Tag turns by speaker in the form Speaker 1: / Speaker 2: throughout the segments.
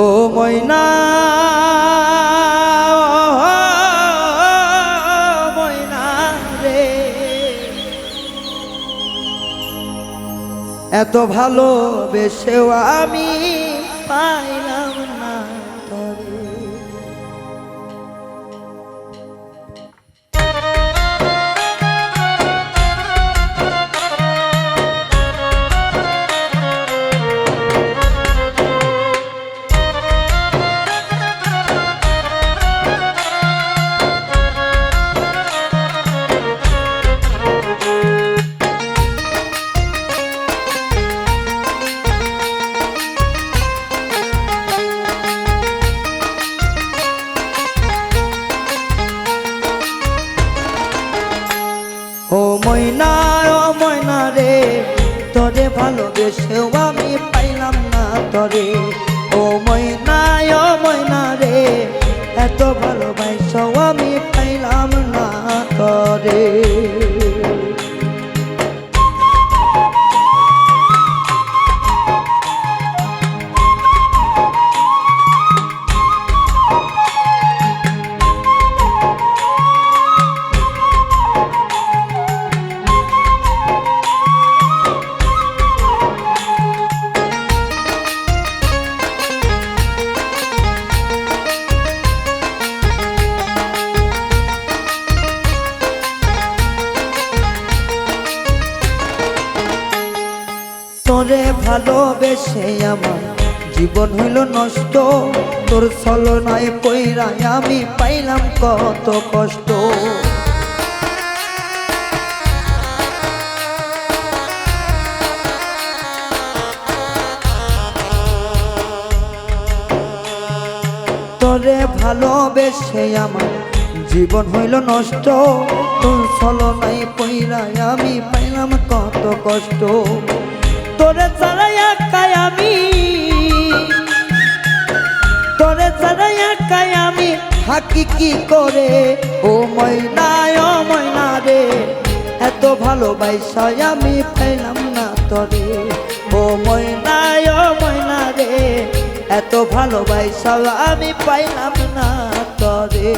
Speaker 1: ও ময়না ময়না রে, এত ভালোবেসেও আমি পাইলাম না তরে। ও ময়না রে, তোরে ভালোবেসেও আমি পাইলাম না তরে। ও ময়না রে, এত ভালোবাসাও আমি পাইলাম না তরে। তোরে ভালোবেসে আমার জীবন হইল নষ্ট, তোর ছলনায় পইরা আমি পাইলাম কত কষ্ট। তোরে ভালোবেসে আমার জীবন হইল নষ্ট, তোর ছলনায় পইরা আমি পাইলাম কত কষ্ট। তোরে ছাড়া একাই আমি, তোরে ছাড়া একাই আমি থাকি কি করে। ও ময়না রে, এত ভালোবাসা আমি পাইলাম না তরে। ও ময়না রে, এত ভালোবাসা আমি পাইলাম না তরে।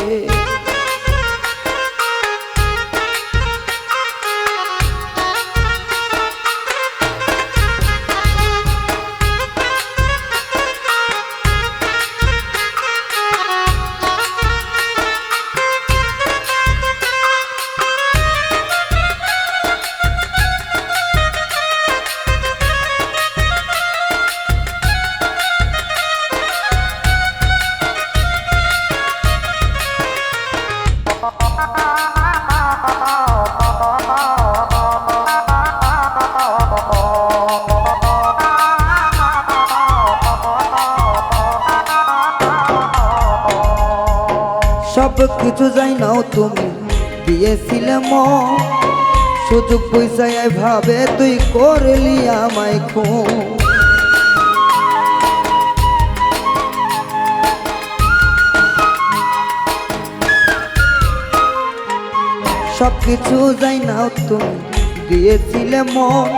Speaker 1: সব কিছু যাই নাও তুমি দিয়েছিলে মন, সুযোগ পয়সায় ভাবে তুই করলি আমায় খুন। সব কিছু যাই নাও তুমি দিয়েছিলে মন,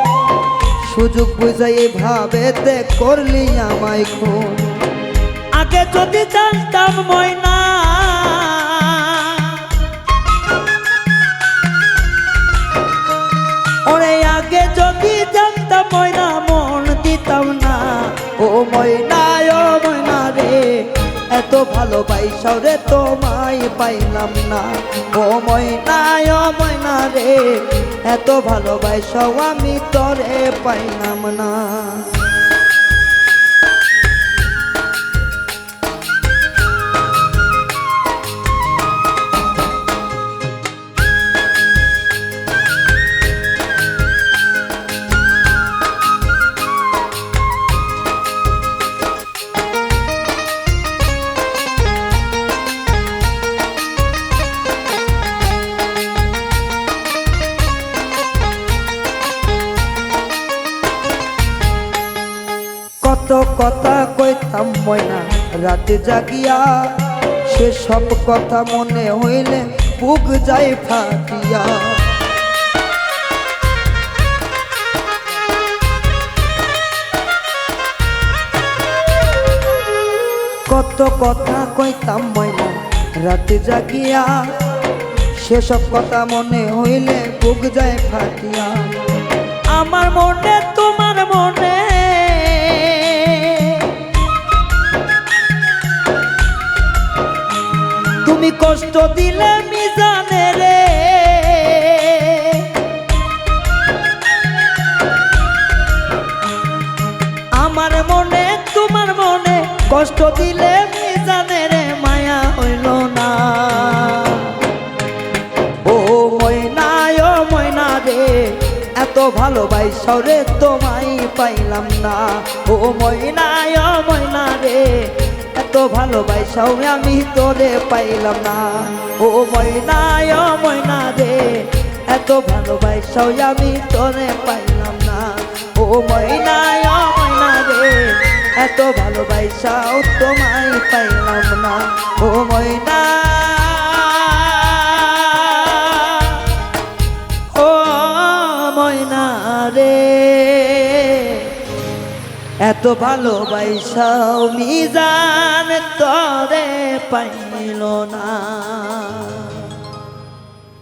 Speaker 1: সুযোগ পয়সায় ভাবে তে করলি আমায় খুন। আগে যদি জানতাম ময়না, ওরে আগে যদি জানতাম ময়না মন দিতাম না। ও ময়না রে, এত ভালোবাসা রে তোমায় পাইলাম না। ও ময়না রে, এত ভালোবাসা আমি তরে পাইলাম না। কত কথা কইতাম ময়না রাতে জাগিয়া, সে সব কথা মনে হইলে বুক যায় ফাটিয়া। কত কথা কইতাম ময়না রাতে জাগিয়া, সেসব কথা মনে হইলে বুক যায় ফাটিয়া। আমার মনে তোমার মনে তুমি কষ্ট দিলে মিজানে রে, আমার মনে তোমার মনে কষ্ট দিলে মিজানে রে, মায়া হইল না। ও ময়না রে এত ভালোবাসাও রে তোমায় পাইলাম না। ও ময়না রে এত ভালোবাসাও আমি তোরে পাইলাম না। ও ময়না রে এত ভালোবাসাও আমি তোরে পাইলাম না। ও ময়না রে এত ভালোবাসাও তোমায় পাইলাম না। ও ময়না, ও ময়না রে এত ভালোবাসাও মিজান তরে পাইল না।